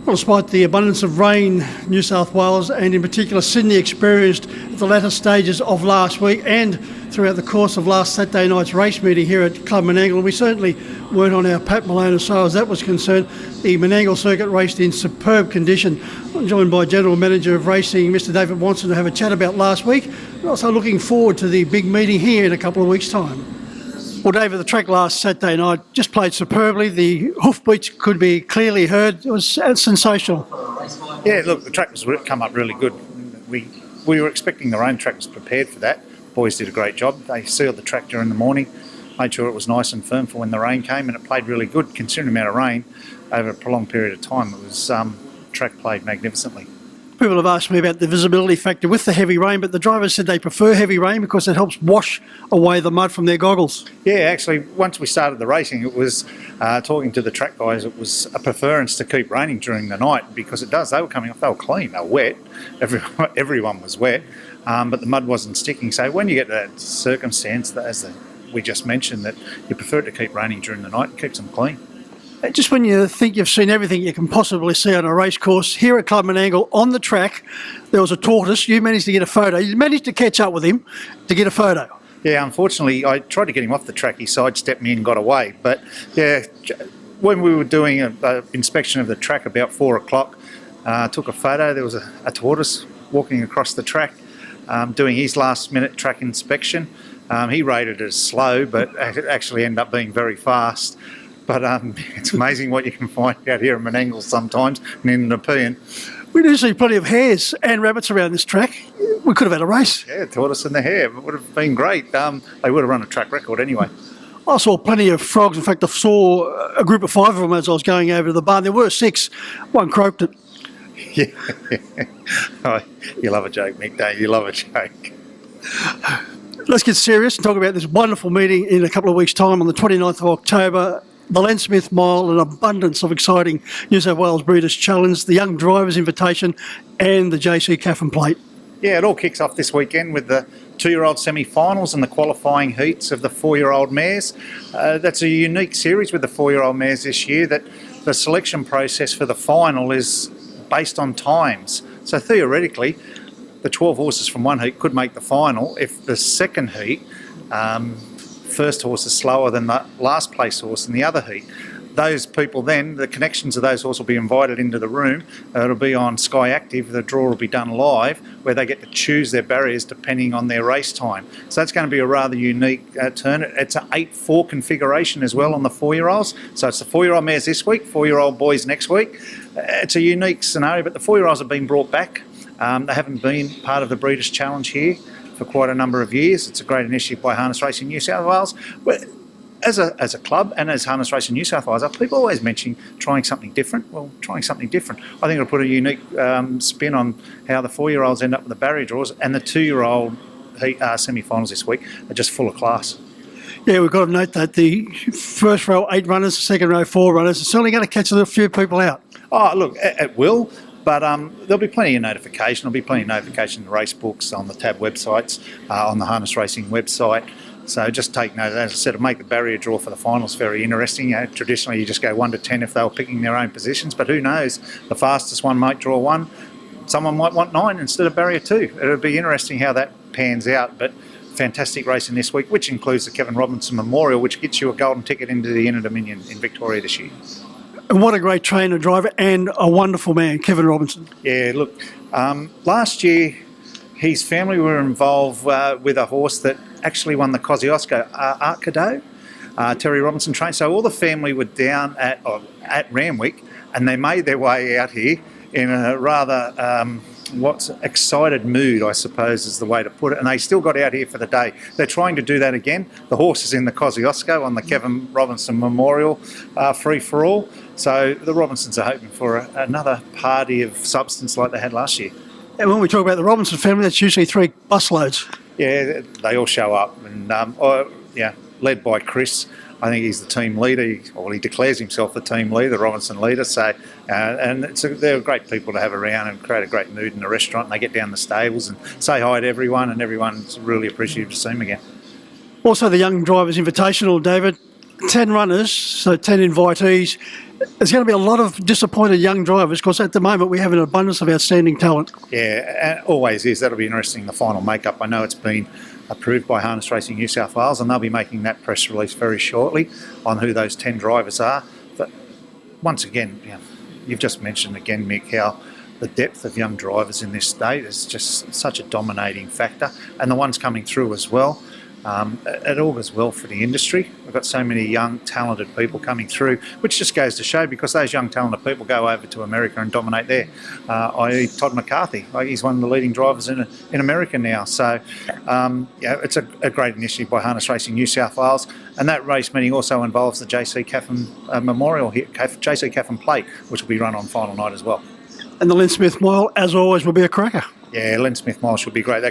Well, despite the abundance of rain New South Wales and in particular Sydney experienced at the latter stages of last week and throughout the course of last Saturday night's race meeting here at Club Menangle, we certainly weren't on our Pat Malone as far as that was concerned. The Menangle circuit raced in superb condition. I'm joined by General Manager of Racing, Mr David Wonson, to have a chat about last week. We're also looking forward to the big meeting here in a couple of weeks' time. Well, David, the track last Saturday night just played superbly. The hoofbeats could be clearly heard. It was sensational. Yeah, look, the track was come up really good. We were expecting the rain. The track was prepared for that. Boys did a great job. They sealed the track during the morning, made sure it was nice and firm for when the rain came, and it played really good. Considering the amount of rain over a prolonged period of time, it was track played magnificently. People have asked me about the visibility factor with the heavy rain, but the drivers said they prefer heavy rain because it helps wash away the mud from their goggles. Yeah, actually, once we started the racing, it was, talking to the track guys, it was a preference to keep raining during the night because it does. They were coming off, they were clean, they were wet. Everyone was wet, but the mud wasn't sticking. So when you get that circumstance, we just mentioned, that you prefer it to keep raining during the night, it keeps them clean. Just when you think you've seen everything you can possibly see on a race course, here at Club Menangle on the track, there was a tortoise. You managed to get a photo. You managed to catch up with him to get a photo. Yeah, unfortunately, I tried to get him off the track. He sidestepped me and got away. But yeah, when we were doing an inspection of the track about 4 o'clock, took a photo. There was a tortoise walking across the track, doing his last-minute track inspection. He rated it as slow, but it actually ended up being very fast. But it's amazing what you can find out here in Menangle sometimes, and in Nepean. We do see plenty of hares and rabbits around this track. We could have had a race. Yeah, tortoise and the hare. It would have been great. They would have run a track record anyway. I saw plenty of frogs. In fact, I saw a group of 5 of them as I was going over to the barn. There were 6. One croaked it. Yeah. Oh, you love a joke, Mick, don't you? You love a joke. Let's get serious and talk about this wonderful meeting in a couple of weeks' time on the 29th of October. The Len Smith Mile, an abundance of exciting New South Wales Breeders' Challenge, the Young Drivers' Invitation and the JC Caffin Plate. Yeah, it all kicks off this weekend with the 2-year-old semi-finals and the qualifying heats of the 4-year-old mares. That's a unique series with the 4-year-old mares this year, that the selection process for the final is based on times. So theoretically, the 12 horses from one heat could make the final if the second heat first horse is slower than the last place horse in the other heat. Those people then, the connections of those horses will be invited into the room. It'll be on Sky Active. The draw will be done live, where they get to choose their barriers depending on their race time. So that's going to be a rather unique turn. It's an 8-4 configuration as well on the 4-year-olds. So it's the 4-year-old mares this week, 4-year-old boys next week. It's a unique scenario, but the 4-year-olds have been brought back. They haven't been part of the Breeders' Challenge here for quite a number of years. It's a great initiative by Harness Racing New South Wales. But as a club and as Harness Racing New South Wales, people always mention trying something different. Well, trying something different. I think it'll put a unique spin on how the 4-year-olds end up with the barrier draws, and the 2-year-old semi-finals this week are just full of class. Yeah, we've got to note that the first row 8 runners, the second row 4 runners are certainly going to catch a few people out. Oh, look, it will. But there'll be plenty of notification. There'll be plenty of notification in the race books, on the tab websites, on the Harness Racing website. So just take note. As I said, it'll make the barrier draw for the finals very interesting. Traditionally, you just go 1 to 10 if they were picking their own positions. But who knows? The fastest one might draw 1. Someone might want 9 instead of barrier 2. It'll be interesting how that pans out. But fantastic racing this week, which includes the Kevin Robinson Memorial, which gets you a golden ticket into the Inter Dominion in Victoria this year. And what a great trainer, driver, and a wonderful man, Kevin Robinson. Yeah, look, last year his family were involved with a horse that actually won the Kosciuszko Arcado. Terry Robinson trained. So all the family were down at Randwick, and they made their way out here in a rather excited mood, I suppose is the way to put it, and they still got out here for the day. They're trying to do that again. The horse is in the Kosciuszko on the Kevin Robinson Memorial free-for-all. So the Robinsons are hoping for another party of substance like they had last year. And when we talk about the Robinson family, that's usually 3 busloads. Yeah, they all show up, and led by Chris. I think he's the team leader. He declares himself the team leader, the Robinson leader. So, and they're great people to have around and create a great mood in the restaurant. And they get down the stables and say hi to everyone, and everyone's really appreciative to see them again. Also, the Young Drivers Invitational, David. 10 runners, so 10 invitees, There's going to be a lot of disappointed young drivers because at the moment we have an abundance of outstanding talent. Yeah, and always is. That'll be interesting, the final makeup. I know it's been approved by Harness Racing New South Wales, and they'll be making that press release very shortly on who those 10 drivers are. But once again, you've just mentioned again, Mick, how the depth of young drivers in this state is just such a dominating factor, and the ones coming through as well. It augurs well for the industry. We've got so many young, talented people coming through, which just goes to show, because those young, talented people go over to America and dominate there. I.e. Todd McCarthy, he's one of the leading drivers in America now. So, it's a great initiative by Harness Racing New South Wales, and that race meeting also involves the JC Caffin Memorial here, JC Caffin Plate, which will be run on final night as well. And the Len Smith Mile, as always, will be a cracker. Yeah, Len Smith Mile should be great.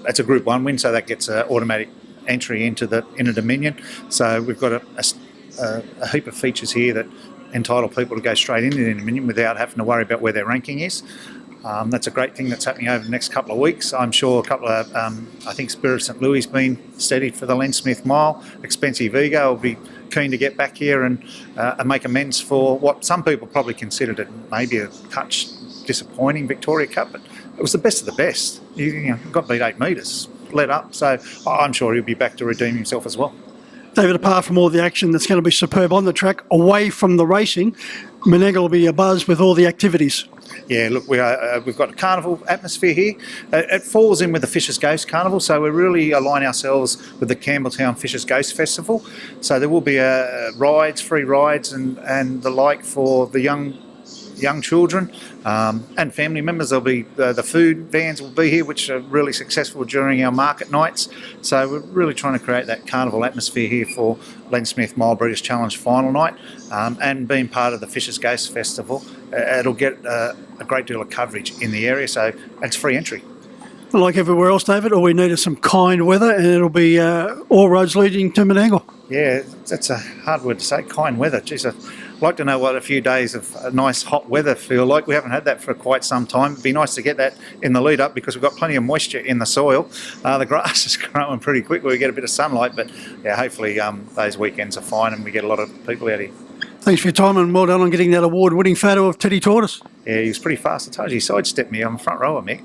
That's a Group 1 win, so that gets an automatic entry into the Inner Dominion. So we've got a heap of features here that entitle people to go straight into the Inner Dominion without having to worry about where their ranking is. That's a great thing that's happening over the next couple of weeks. I'm sure a couple of, I think Spirit of St. Louis been steadied for the Len Smith Mile. Expensive Ego will be keen to get back here and make amends for what some people probably considered it maybe a touch disappointing Victoria Cup, but it was the best of the best. You got beat 8 metres, let up, so I'm sure he'll be back to redeem himself as well. David, apart from all the action that's going to be superb on the track, away from the racing, Menangle will be abuzz with all the activities. Yeah, look, we've got a carnival atmosphere here. It falls in with the Fisher's Ghost Carnival, so we really align ourselves with the Campbelltown Fisher's Ghost Festival. So there will be free rides and the like for the young children and family members. There'll be the food vans will be here, which are really successful during our market nights. So we're really trying to create that carnival atmosphere here for Len Smith Mile Breeders' Challenge final night, and being part of the Fisher's Ghost Festival, it'll get a great deal of coverage in the area. So it's free entry. Like everywhere else, David, all we need is some kind weather, and it'll be all roads leading to Menangle. Yeah, that's a hard word to say, kind weather. Geez, I'd like to know what a few days of nice hot weather feel like. We haven't had that for quite some time. It'd be nice to get that in the lead up, because we've got plenty of moisture in the soil. The grass is growing pretty quick. We get a bit of sunlight, but yeah, hopefully those weekends are fine and we get a lot of people out here. Thanks for your time, and well done on getting that award-winning photo of Teddy Tortoise. Yeah, he was pretty fast. I told you, he sidestepped me on the front rower, Mick.